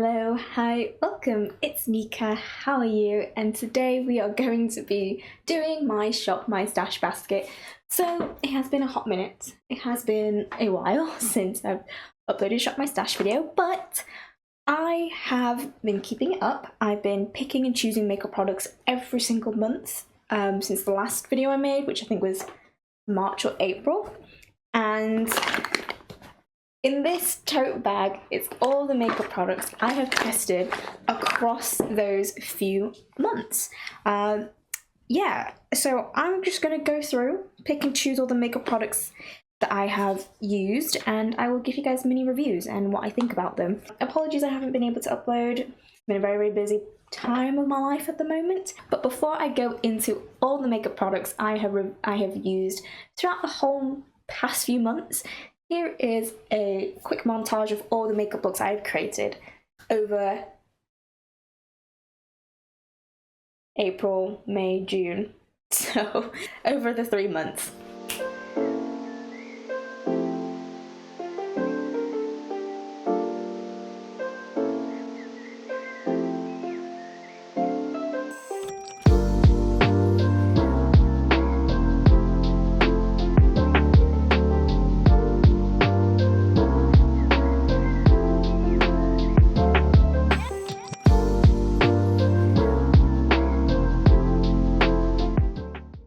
Hello, hi, welcome, it's Mika, how are you? And today we are going to be doing my shop, my stash basket. So it has been a hot minute, it has been a while since I've uploaded shop my stash video, but I have been keeping it up. I've been picking and choosing makeup products every single month since the last video I made, which I think was March or April. And in this tote bag, it's all the makeup products I have tested across those few months. Yeah, so I'm just going to go through, pick and choose all the makeup products that I have used, and I will give you guys mini reviews and what I think about them. Apologies I haven't been able to upload. It's been a very, very busy time of my life at the moment. But before I go into all the makeup products I have used throughout the whole past few months, here is a quick montage of all the makeup looks I've created over April, May, June, so over the 3 months.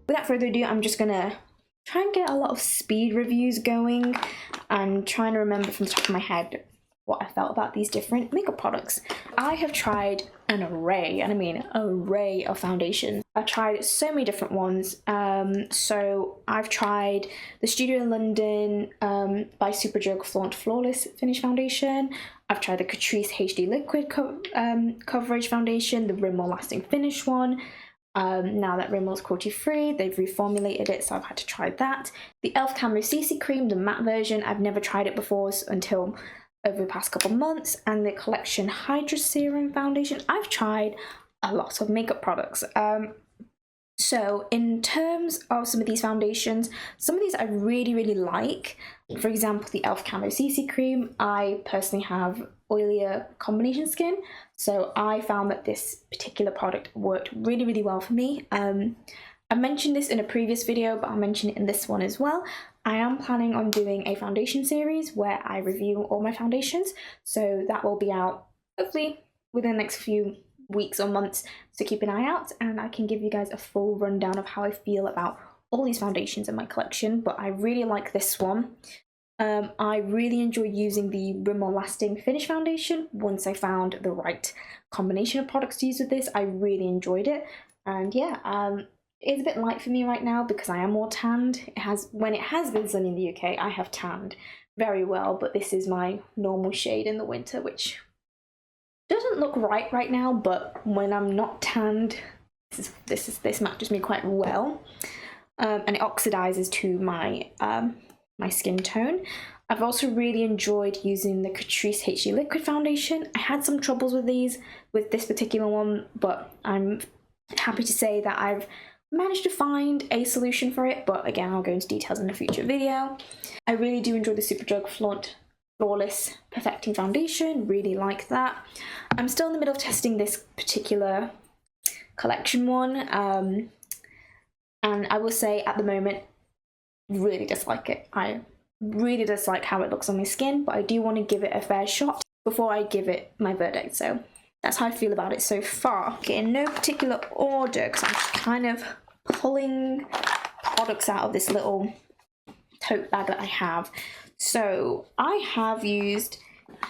Without further ado, I'm just gonna try and get a lot of speed reviews going and trying to remember from the top of my head what I felt about these different makeup products. I have tried an array, and I mean array of foundations. I've tried so many different ones. So I've tried the Studio in London by Superdrug Flaunt Flawless Finish Foundation. I've tried the Catrice HD Liquid Coverage Foundation, the Rimmel Lasting Finish one. Now that Rimmel's cruelty-free, they've reformulated it, so I've had to try that. The e.l.f. Camo CC Cream, the matte version, I've never tried it before until over the past couple months. And the Collection Hydra Serum Foundation. I've tried a lot of makeup products. So in terms of some of these foundations, some of these I really, really like. For example, the e.l.f. Camo CC Cream, I personally have oilier combination skin, so I found that this particular product worked really, really well for me. I mentioned this in a previous video, but I'll mention it in this one as well. I am planning on doing a foundation series where I review all my foundations, so that will be out hopefully within the next few weeks or months, so keep an eye out and I can give you guys a full rundown of how I feel about all these foundations in my collection. But I really like this one. I really enjoy using the Rimmel Lasting Finish Foundation. Once I found the right combination of products to use with this, I really enjoyed it. And yeah, it's a bit light for me right now because I am more tanned. When it has been sunny in the UK, I have tanned very well, but this is my normal shade in the winter, which doesn't look right now, but when I'm not tanned, this matches me quite well, and it oxidizes to my my skin tone. I've also really enjoyed using the Catrice HD Liquid Foundation. I had some troubles with this particular one, but I'm happy to say that I've managed to find a solution for it, but again, I'll go into details in a future video. I really do enjoy the Superdrug Flaunt Flawless Perfecting Foundation, really like that. I'm still in the middle of testing this particular collection one, and I will say at the moment, really dislike it. I really dislike how it looks on my skin, but I do want to give it a fair shot before I give it my verdict, so that's how I feel about it so far. Okay, in no particular order, because I'm just kind of pulling products out of this little tote bag that I have. So I have used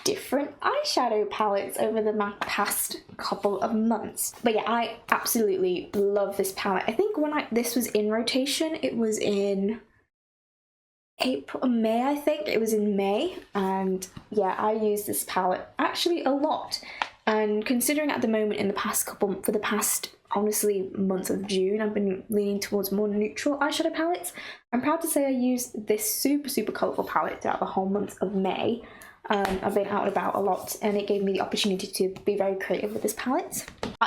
different eyeshadow palettes over the past couple of months. But yeah, I absolutely love this palette. I think when this was in rotation, it was in April or May, I think. It was in May. And yeah, I used this palette actually a lot. And considering at the moment for the past honestly month of June, I've been leaning towards more neutral eyeshadow palettes. I'm proud to say I used this super, super colourful palette throughout the whole month of May. I've been out and about a lot, and it gave me the opportunity to be very creative with this palette.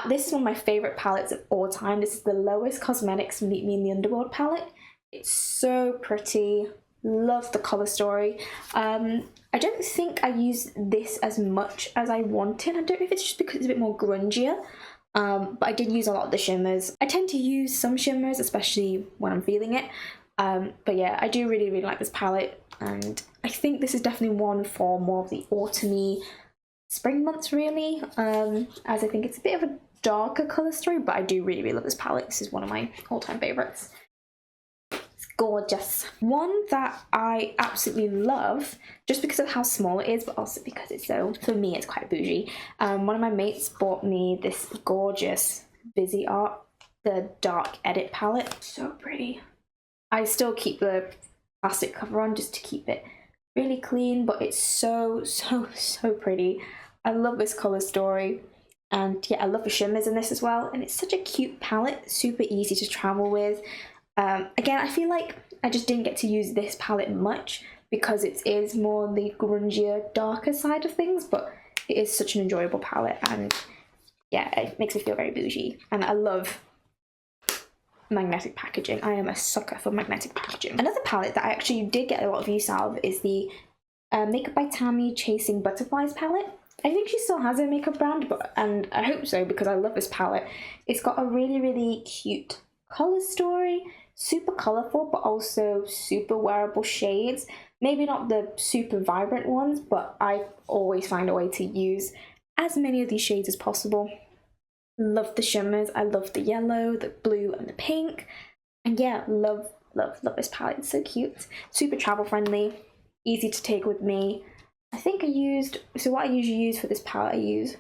This is one of my favourite palettes of all time. This is the Lowest Cosmetics Meet Me in the Underworld palette. It's so pretty, Love the colour story. I don't think I use this as much as I wanted. I don't know if it's just because it's a bit more grungier, but I did use a lot of the shimmers. I tend to use some shimmers, especially when I'm feeling it. But yeah, I do really like this palette, and I think this is definitely one for more of the autumny spring months, really, as I think it's a bit of a darker colour story, but I do really love this palette. This is one of my all-time favourites. Gorgeous. One that I absolutely love, just because of how small it is, but also because it's so, for me, it's quite bougie. One of my mates bought me this gorgeous Busy Art, the Dark Edit palette. So pretty. I still keep the plastic cover on just to keep it really clean, but it's so pretty. I love this colour story. And yeah, I love the shimmers in this as well. And it's such a cute palette, super easy to travel with. Again, I feel like I just didn't get to use this palette much because it is more on the grungier, darker side of things, but it is such an enjoyable palette, and yeah, it makes me feel very bougie. And I love magnetic packaging. I am a sucker for magnetic packaging. Another palette that I actually did get a lot of use out of is the Makeup by Tammy Chasing Butterflies palette. I think she still has her makeup brand, and I hope so because I love this palette. It's got a really cute colour story, super colourful, but also super wearable shades. Maybe not the super vibrant ones, but I always find a way to use as many of these shades as possible. Love the shimmers. I love the yellow, the blue, and the pink. And yeah, love this palette. It's so cute. Super travel friendly, easy to take with me. I think what I usually use for this palette, I use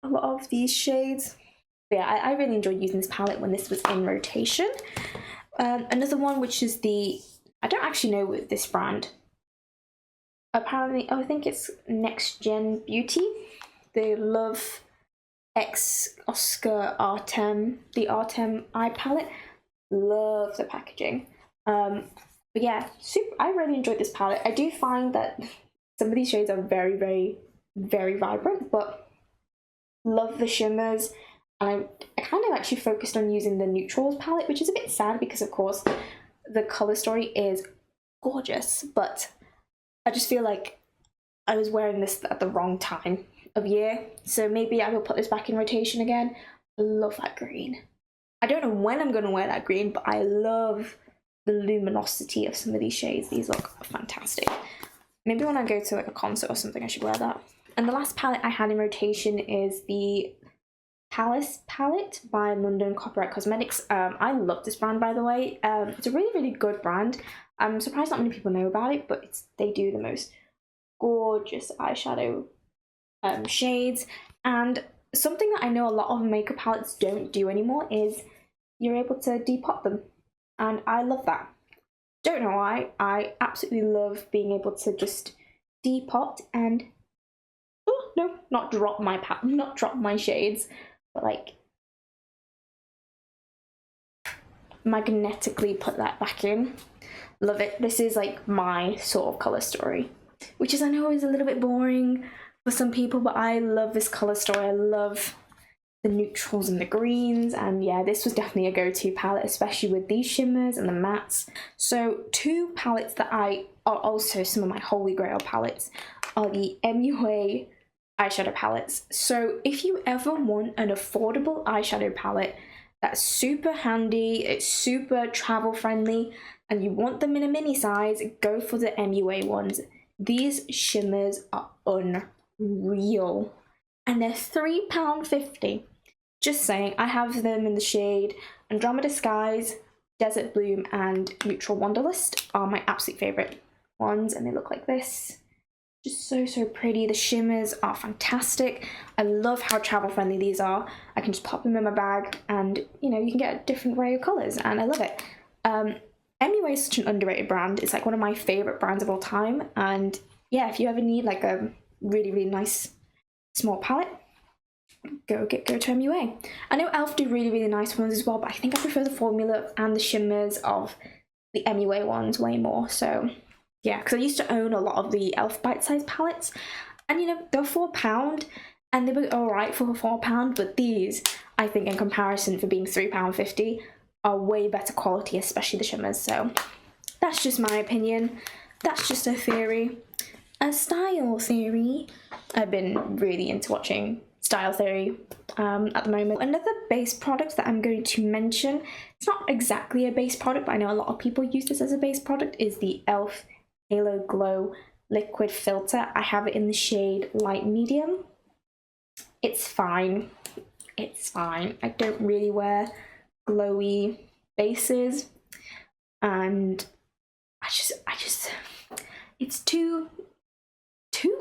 a lot of these shades. But yeah, I really enjoyed using this palette when this was in rotation. Another one, which is I don't actually know this brand. Apparently, I think it's Next Gen Beauty. The Love X Oscar Artem, the Artem eye palette. Love the packaging. But yeah, I really enjoyed this palette. I do find that some of these shades are very vibrant, but love the shimmers. And I kind of actually focused on using the neutrals palette, which is a bit sad because, of course, the colour story is gorgeous, but I just feel like I was wearing this at the wrong time of year. So maybe I will put this back in rotation again. I love that green. I don't know when I'm going to wear that green, but I love the luminosity of some of these shades. These look fantastic. Maybe when I go to like a concert or something, I should wear that. And the last palette I had in rotation is the Palace palette by London Copyright Cosmetics. I love this brand, by the way. It's a really good brand. I'm surprised not many people know about it, but they do the most gorgeous eyeshadow shades. And something that I know a lot of makeup palettes don't do anymore is you're able to depot them, and I love that. Don't know why. I absolutely love being able to just depot and not drop my shades, but like magnetically put that back in. Love it. This is like my sort of colour story, which is, I know, is a little bit boring for some people, but I love this colour story. I love the neutrals and the greens, and yeah, this was definitely a go-to palette, especially with these shimmers and the mattes. So two palettes that are also some of my holy grail palettes are the MUA eyeshadow palettes. So if you ever want an affordable eyeshadow palette that's super handy, it's super travel friendly, and you want them in a mini size, go for the MUA ones. These shimmers are unreal, and they're £3.50. Just saying. I have them in the shade Andromeda Skies, Desert Bloom, and Neutral Wanderlust are my absolute favourite ones, and they look like this. Just so pretty. The shimmers are fantastic. I love how travel friendly these are. I can just pop them in my bag, and you can get a different array of colours, and I love it. MUA is such an underrated brand. It's like one of my favourite brands of all time, and yeah, if you ever need like a really nice small palette, go to MUA. I know ELF do really nice ones as well, but I think I prefer the formula and the shimmers of the MUA ones way more. So yeah, because I used to own a lot of the ELF bite-sized palettes, and they're £4 and they were alright for £4, but these, I think, in comparison for being £3.50, are way better quality, especially the shimmers. So that's just my opinion. That's just a theory. A style theory. I've been really into watching style theory at the moment. Another base product that I'm going to mention, it's not exactly a base product, but I know a lot of people use this as a base product, is the e.l.f. Halo Glow Liquid Filter. I have it in the shade Light Medium. It's fine. It's fine. I don't really wear glowy bases, and I just it's too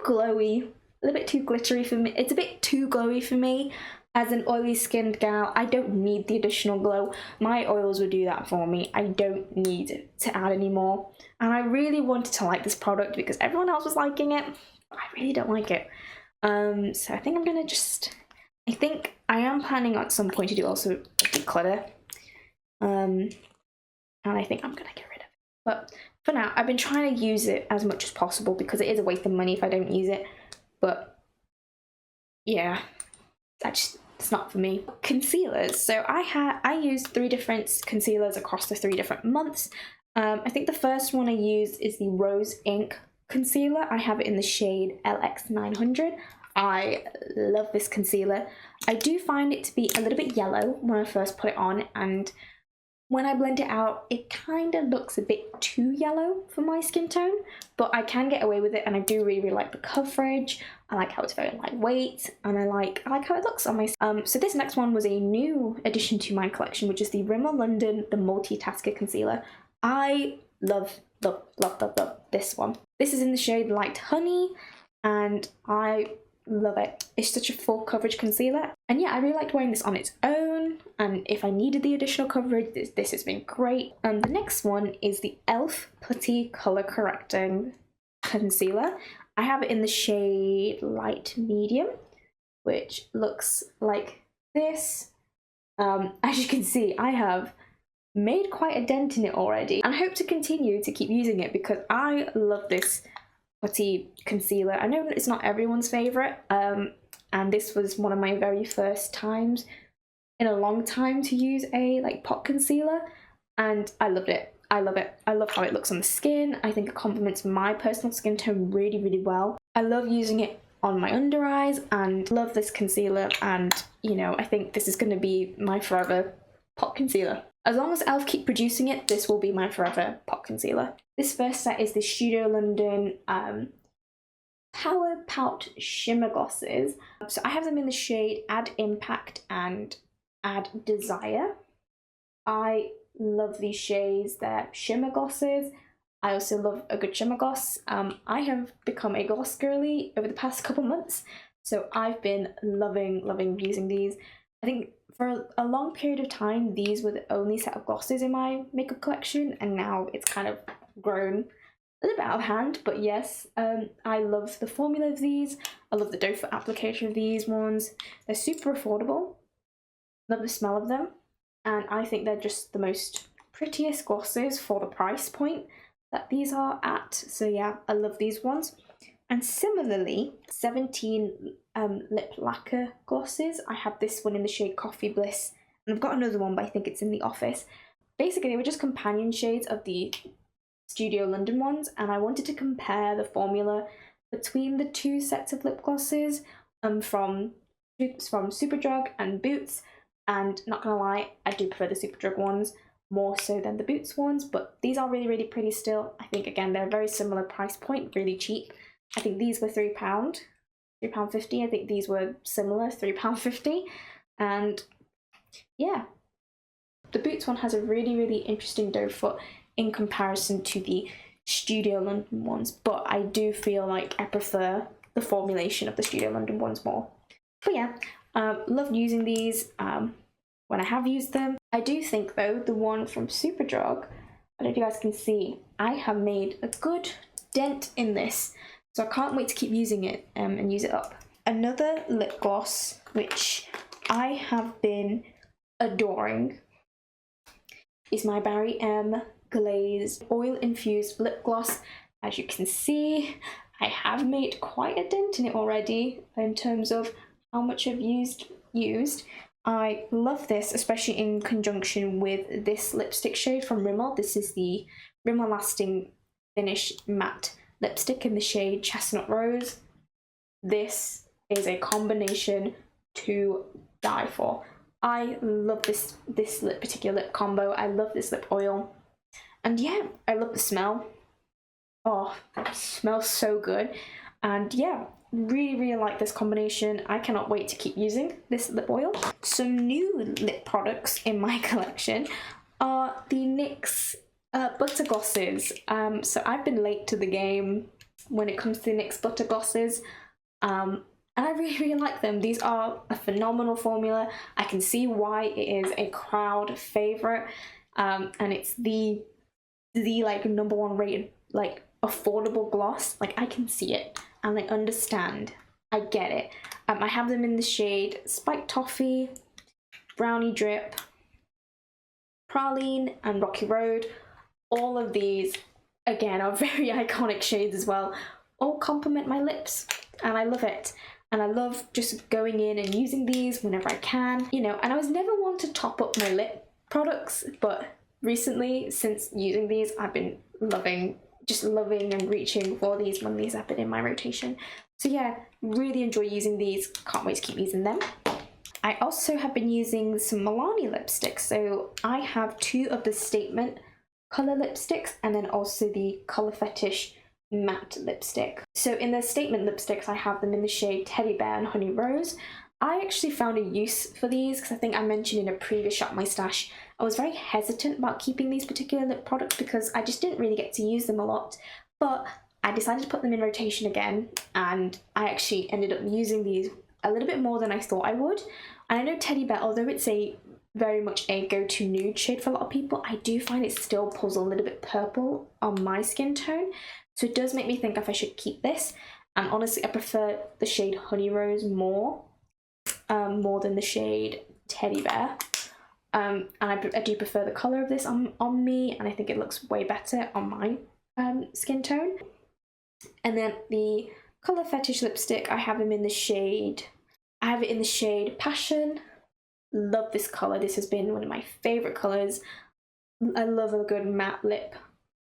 glowy, a little bit too glittery for me. It's a bit too glowy for me as an oily skinned gal. I don't need the additional glow. My oils would do that for me. I don't need to add any more. And I really wanted to like this product because everyone else was liking it. I really don't like it. So I think I'm gonna I think I am planning at some point to do also declutter. And I think I'm gonna get rid of it. But for now, I've been trying to use it as much as possible because it is a waste of money if I don't use it. But yeah, it's not for me. Concealers. So I used 3 different concealers across the 3 different months. I think the first one I used is the Rose Ink concealer. I have it in the shade LX900. I love this concealer. I do find it to be a little bit yellow when I first put it on, and when I blend it out, it kind of looks a bit too yellow for my skin tone, but I can get away with it, and I do really like the coverage. I like how it's very lightweight, and I like how it looks on my skin. So this next one was a new addition to my collection, which is the Rimmel London The Multitasker Concealer. I love this one. This is in the shade Light Honey, and I love it. It's such a full coverage concealer, and yeah, I really liked wearing this on its own, and if I needed the additional coverage, this has been great. The next one is the e.l.f. Putty Color Correcting Concealer. I have it in the shade Light Medium, which looks like this. As you can see, I have made quite a dent in it already, and I hope to continue to keep using it because I love this putty concealer. I know it's not everyone's favourite, and this was one of my very first times in a long time to use a pot concealer, and I loved it. I love it. I love how it looks on the skin. I think it complements my personal skin tone really well. I love using it on my under eyes and love this concealer, and you know, I think this is going to be my forever pot concealer. As long as e.l.f. keep producing it, this will be my forever pot concealer. This first set is the Studio London Power Pout Shimmer Glosses. So I have them in the shade Add Impact and Add Desire. I love these shades. They're shimmer glosses. I also love a good shimmer gloss. I have become a gloss girly over the past couple months, so I've been loving using these. I think for a long period of time, these were the only set of glosses in my makeup collection, and now it's kind of grown a little bit out of hand, but yes, I love the formula of these. I love the doe foot application of these ones. They're super affordable. Love the smell of them, and I think they're just the most prettiest glosses for the price point that these are at. So yeah, I love these ones. And similarly, 17 lip lacquer glosses. I have this one in the shade Coffee Bliss, and I've got another one, but I think it's in the office. Basically, they were just companion shades of the Studio London ones, and I wanted to compare the formula between the 2 sets of lip glosses from Superdrug and Boots, and not gonna lie, I do prefer the Superdrug ones more so than the Boots ones, but these are really pretty still. I think again they're a very similar price point, really cheap. I think these were £3, £3.50. I think these were similar, £3.50, and yeah, the Boots one has a really interesting doe foot in comparison to the Studio London ones, but I do feel like I prefer the formulation of the Studio London ones more. But yeah, love using these when I have used them. I do think though the one from Superdrug, I don't know if you guys can see, I have made a good dent in this, so I can't wait to keep using it and use it up. Another lip gloss which I have been adoring is my Barry M Glazed Oil Infused Lip Gloss. As you can see, I have made quite a dent in it already in terms of how much I've used. I love this, especially in conjunction with this lipstick shade from Rimmel. This is the Rimmel Lasting Finish Matte Lipstick in the shade Chestnut Rose. This is a combination to die for. I love this particular lip combo. I love this lip oil. And yeah, I love the smell. Oh, it smells so good. And yeah, really like this combination. I cannot wait to keep using this lip oil. Some new lip products in my collection are the NYX butter glosses. So I've been late to the game when it comes to NYX butter glosses. And I really like them. These are a phenomenal formula. I can see why it is a crowd favorite, and it's the like #1 rated like affordable gloss. Like, I can see it and I understand. I get it. I have them in the shade Spiked Toffee, Brownie Drip, Praline, and Rocky Road. All of these, again, are very iconic shades as well. All complement my lips, and I love it. And I love just going in and using these whenever I can, you know. And I was never one to top up my lip products, but recently, since using these, I've been loving and reaching for these when these have been in my rotation. So yeah, really enjoy using these. Can't wait to keep using them. I also have been using some Milani lipsticks. So I have 2 of the Statement color lipsticks and then also the Color Fetish matte lipstick. So in the Statement lipsticks, I have them in the shade Teddy Bear and Honey Rose. I actually found a use for these because I think I mentioned in a previous Shop My Stash, I was very hesitant about keeping these particular lip products because I just didn't really get to use them a lot. But I decided to put them in rotation again, and I actually ended up using these a little bit more than I thought I would. And I know Teddy Bear, although it's very much a go-to nude shade for a lot of people, I do find it still pulls a little bit purple on my skin tone. So it does make me think if I should keep this. And honestly, I prefer the shade Honey Rose more than the shade Teddy Bear. And I do prefer the colour of this on me, and I think it looks way better on my skin tone. And then the Color Fetish lipstick, I have them in the shade, I have it in the shade Passion. Love this colour. This has been one of my favourite colours. I love a good matte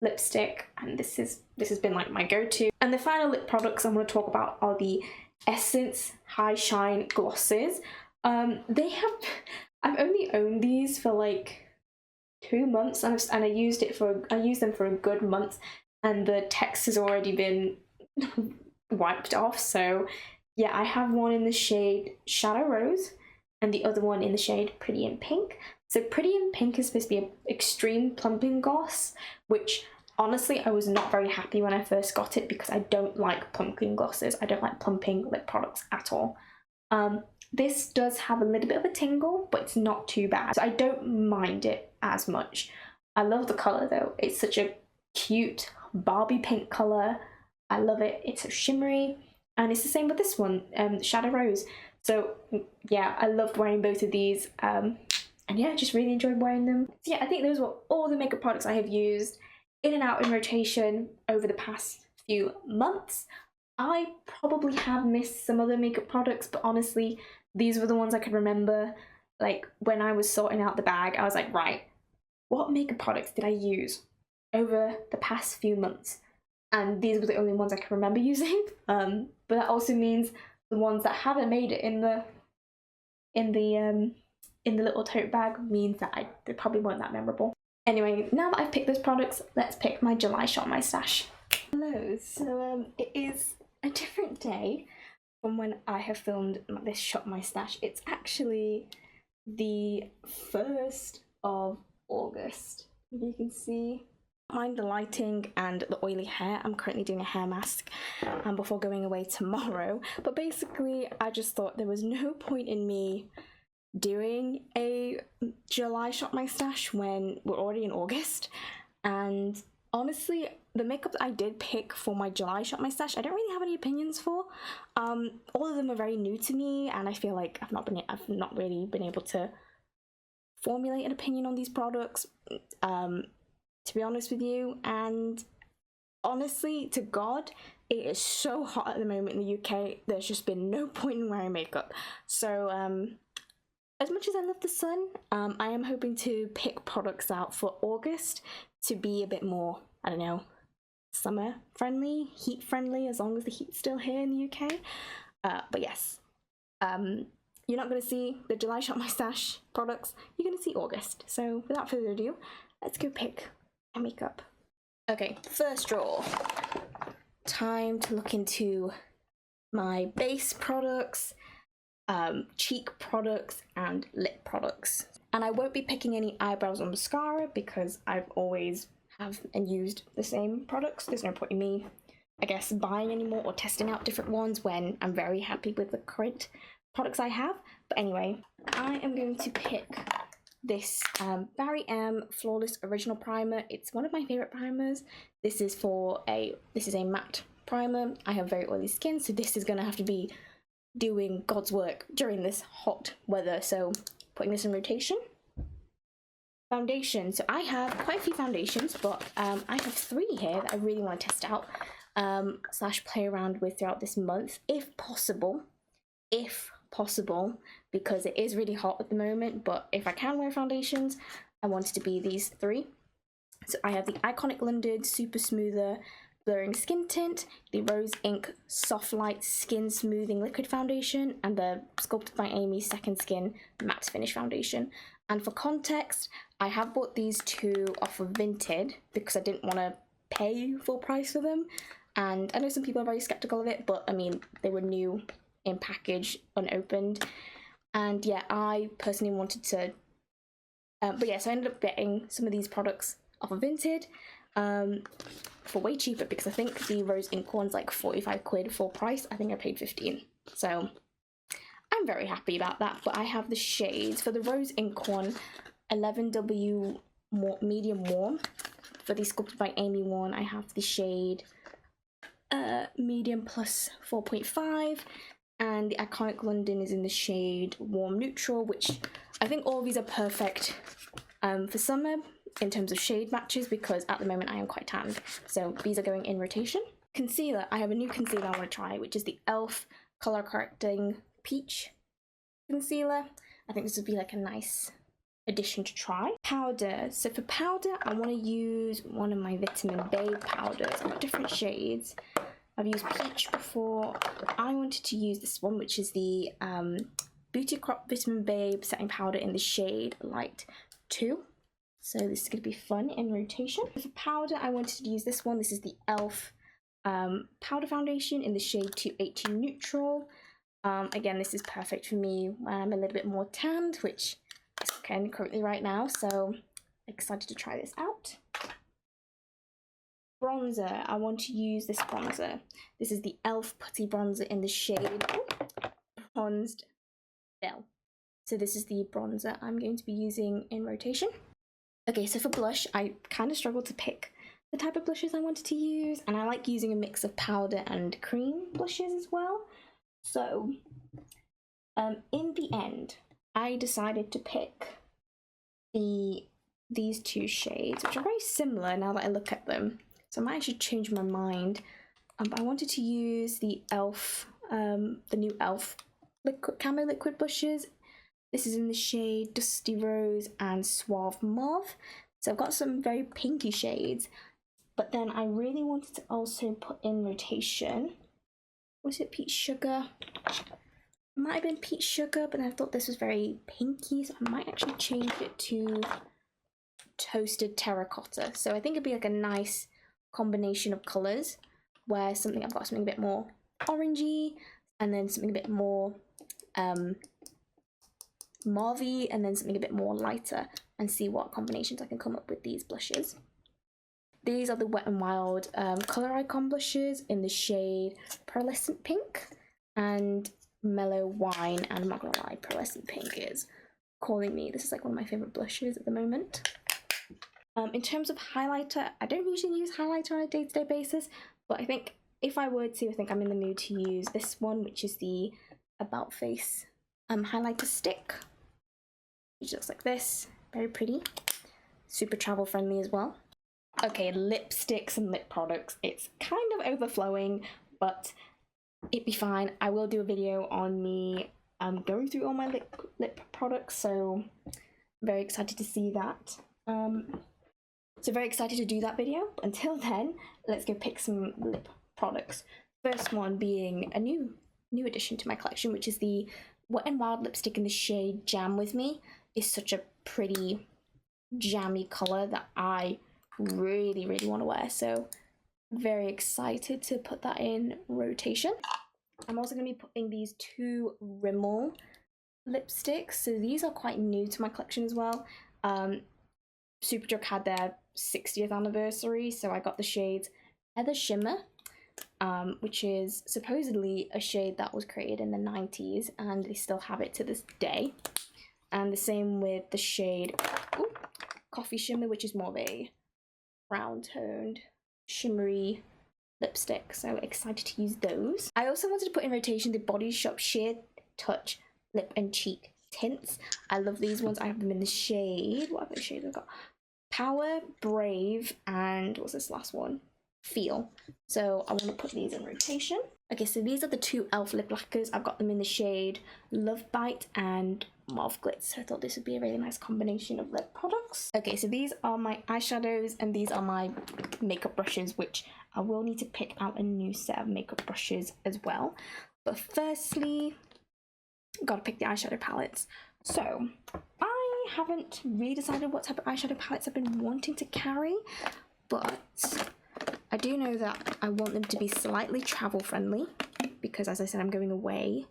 lipstick, and this has been like my go-to. And the final lip products I'm going to talk about are the Essence High Shine glosses. I've only owned these for like 2 months, and I used them for a good month, and the text has already been wiped off. So yeah, I have one in the shade Shadow Rose and the other one in the shade Pretty in Pink. So Pretty in Pink is supposed to be an extreme plumping gloss, which honestly I was not very happy when I first got it because I don't like plumping glosses. I don't like plumping lip products at all. This does have a little bit of a tingle, but it's not too bad. So I don't mind it as much. I love the colour though. It's such a cute Barbie pink colour. I love it. It's so shimmery. And it's the same with this one, Shadow Rose. So yeah, I loved wearing both of these. And yeah, just really enjoyed wearing them. So yeah, I think those were all the makeup products I have used in and out in rotation over the past few months. I probably have missed some other makeup products, but honestly, these were the ones I could remember. Like, when I was sorting out the bag, I was like, right, what makeup products did I use over the past few months? And these were the only ones I could remember using. But that also means the ones that haven't made it in the little tote bag means that they probably weren't that memorable. Anyway, now that I've picked those products, let's pick my July Shop My Stash. Hello, so it is a different day from when I have filmed this Shop My Stash. It's actually the 1st of August. You can see, mind the lighting and the oily hair. I'm currently doing a hair mask before going away tomorrow. But basically, I just thought there was no point in me doing a July Shop My Stash when we're already in August. And honestly, the makeup that I did pick for my July Shop My Stash, I don't really have any opinions for. All of them are very new to me, and I feel like I've not really been able to formulate an opinion on these products, to be honest with you. And honestly, to God, it is so hot at the moment in the UK. There's just been no point in wearing makeup. So as much as I love the sun, I am hoping to pick products out for August to be a bit more, I don't know, summer friendly, heat friendly, as long as the heat's still here in the UK. But yes, you're not going to see the July Shop My Stash products, you're going to see August. So without further ado, let's go pick my makeup. Okay, first drawer. Time to look into my base products, cheek products, and lip products. And I won't be picking any eyebrows or mascara because I've always have and used the same products. There's no point in me, I guess, buying any more or testing out different ones when I'm very happy with the current products I have. But anyway, I am going to pick this Barry M Flawless Original Primer. It's one of my favorite primers. This is a matte primer. I have very oily skin, so this is going to have to be doing God's work during this hot weather. So putting this in rotation. Foundation. So I have quite a few foundations, but I have 3 here that I really want to test out / play around with throughout this month, if possible, because it is really hot at the moment. But if I can wear foundations, I want it to be these 3. So I have the Iconic London Super Smoother Blurring Skin Tint, the Rose Ink Soft Light Skin Smoothing Liquid Foundation, and the Sculpted by Amy Second Skin Matte Finish Foundation. And for context, I have bought these 2 off of Vinted because I didn't want to pay full price for them. And I know some people are very skeptical of it, but I mean, they were new in package, unopened. And yeah, I personally wanted to, but yeah, so I ended up getting some of these products off of Vinted for way cheaper, because I think the Rose Ink one's like 45 quid full price. I think I paid 15. So I'm very happy about that. But I have the shades for the Rose Ink one, 11W Medium Warm. For the Sculpted by Amy one, I have the shade Medium Plus 4.5, and the Iconic London is in the shade Warm Neutral, which I think all of these are perfect for summer in terms of shade matches, because at the moment I am quite tanned. So these are going in rotation. Concealer, I have a new concealer I want to try, which is the e.l.f. Color Correcting Peach Concealer. I think this would be like a nice addition to try. Powder, so for powder I want to use one of my Vitamin Babe powders. I've got different shades. I've used peach before. I wanted to use this one, which is the Beauty Crop Vitamin Babe setting powder in the shade Light 2. So this is going to be fun in rotation. For powder, I wanted to use this one. This is the e.l.f. Powder Foundation in the shade 218 Neutral. Again, this is perfect for me when I'm a little bit more tanned, which is currently right now. So excited to try this out. Bronzer, I want to use this bronzer. This is the e.l.f. Putty Bronzer in the shade Bronzed Belle. So this is the bronzer I'm going to be using in rotation. Okay, so for blush, I kind of struggled to pick the type of blushes I wanted to use, and I like using a mix of powder and cream blushes as well. So in the end, I decided to pick these 2 shades, which are very similar now that I look at them. So I might actually change my mind. But I wanted to use the e.l.f. The new e.l.f. Camo Liquid blushes. This is in the shade Dusty Rose and Suave Mauve. So I've got some very pinky shades, but then I really wanted to also put in rotation. Was it Peach Sugar? It might have been Peach Sugar, but then I thought this was very pinky, so I might actually change it to Toasted Terracotta. So I think it'd be like a nice combination of colours, where I've got something a bit more orangey, and then something a bit more mauvey, and then something a bit more lighter, and see what combinations I can come up with these blushes. These are the Wet n Wild Colour Icon blushes in the shade Pearlescent Pink and Mellow Wine, and I'm not gonna lie, Pearlescent Pink is calling me. This is like one of my favourite blushes at the moment. In terms of highlighter, I don't usually use highlighter on a day-to-day basis, but I think if I were to, I think I'm in the mood to use this one, which is the About Face highlighter stick, which looks like this. Very pretty, super travel friendly as well. Okay, lipsticks and lip products. It's kind of overflowing, but it'd be fine. I will do a video on me going through all my lip products, so I'm very excited to see that. So very excited to do that video. But until then, let's go pick some lip products. First one being a new addition to my collection, which is the Wet n Wild lipstick in the shade Jam With Me. It's such a pretty jammy colour that I really want to wear, so very excited to put that in rotation. I'm also going to be putting these two Rimmel lipsticks, so these are quite new to my collection as well. Superdrug had their 60th anniversary, so I got the shades Heather Shimmer, which is supposedly a shade that was created in the 90s, and they still have it to this day. And the same with the shade Coffee Shimmer, which is more of a brown toned shimmery lipstick, so excited to use those. I also wanted to put in rotation the Body Shop Sheer Touch Lip and Cheek tints. I love these ones. I have them in the shade, what other shades I've got? Power, Brave, and what's this last one? Feel. So I want to put these in rotation. Okay, so these are the two e.l.f. lip lacquers. I've got them in the shade Love Bite and Mauve Glitz, so I thought this would be a really nice combination of lip products. Okay, so these are my eyeshadows and these are my makeup brushes, which I will need to pick out a new set of makeup brushes as well. But firstly, gotta pick the eyeshadow palettes. So I haven't really decided what type of eyeshadow palettes I've been wanting to carry, but I do know that I want them to be slightly travel friendly because, as I said, I'm going away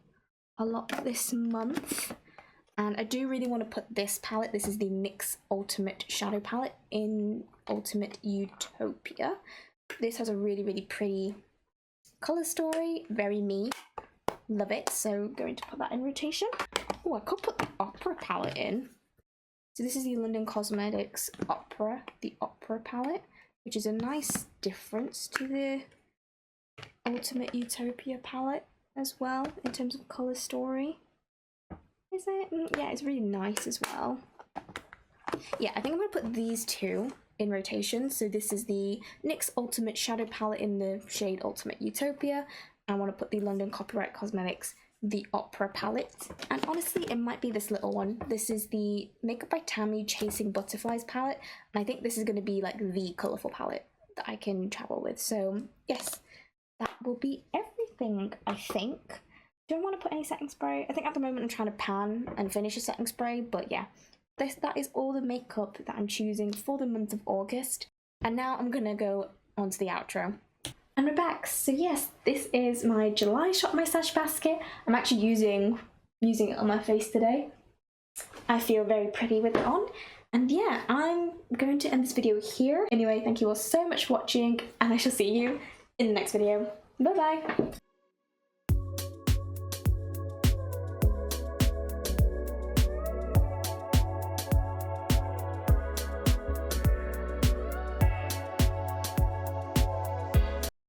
a lot this month. And I do really want to put this palette. This is the NYX Ultimate Shadow Palette in Ultimate Utopia. This has a really pretty colour story, very me. Love it, so going to put that in rotation. Oh, I could put the Opera palette in. So this is the London Cosmetics Opera, the Opera palette, which is a nice difference to the Ultimate Utopia palette as well in terms of colour story. Is it? Yeah, it's really nice as well. Yeah, I think I'm going to put these two in rotation. So this is the NYX Ultimate Shadow Palette in the shade Ultimate Utopia. I want to put the London Copyright Cosmetics, the Opera palette. And honestly, it might be this little one. This is the Makeup by Tammy Chasing Butterflies palette. And I think this is going to be like the colourful palette that I can travel with. So yes, that will be everything, I think. Don't want to put any setting spray. I think at the moment I'm trying to pan and finish a setting spray, but yeah, that is all the makeup that I'm choosing for the month of August. And now I'm gonna go on to the outro. And we're back. So yes, this is my July Shop My Stash basket. I'm actually using it on my face today. I feel very pretty with it on. And yeah, I'm going to end this video here. Anyway, thank you all so much for watching, and I shall see you in the next video. Bye bye.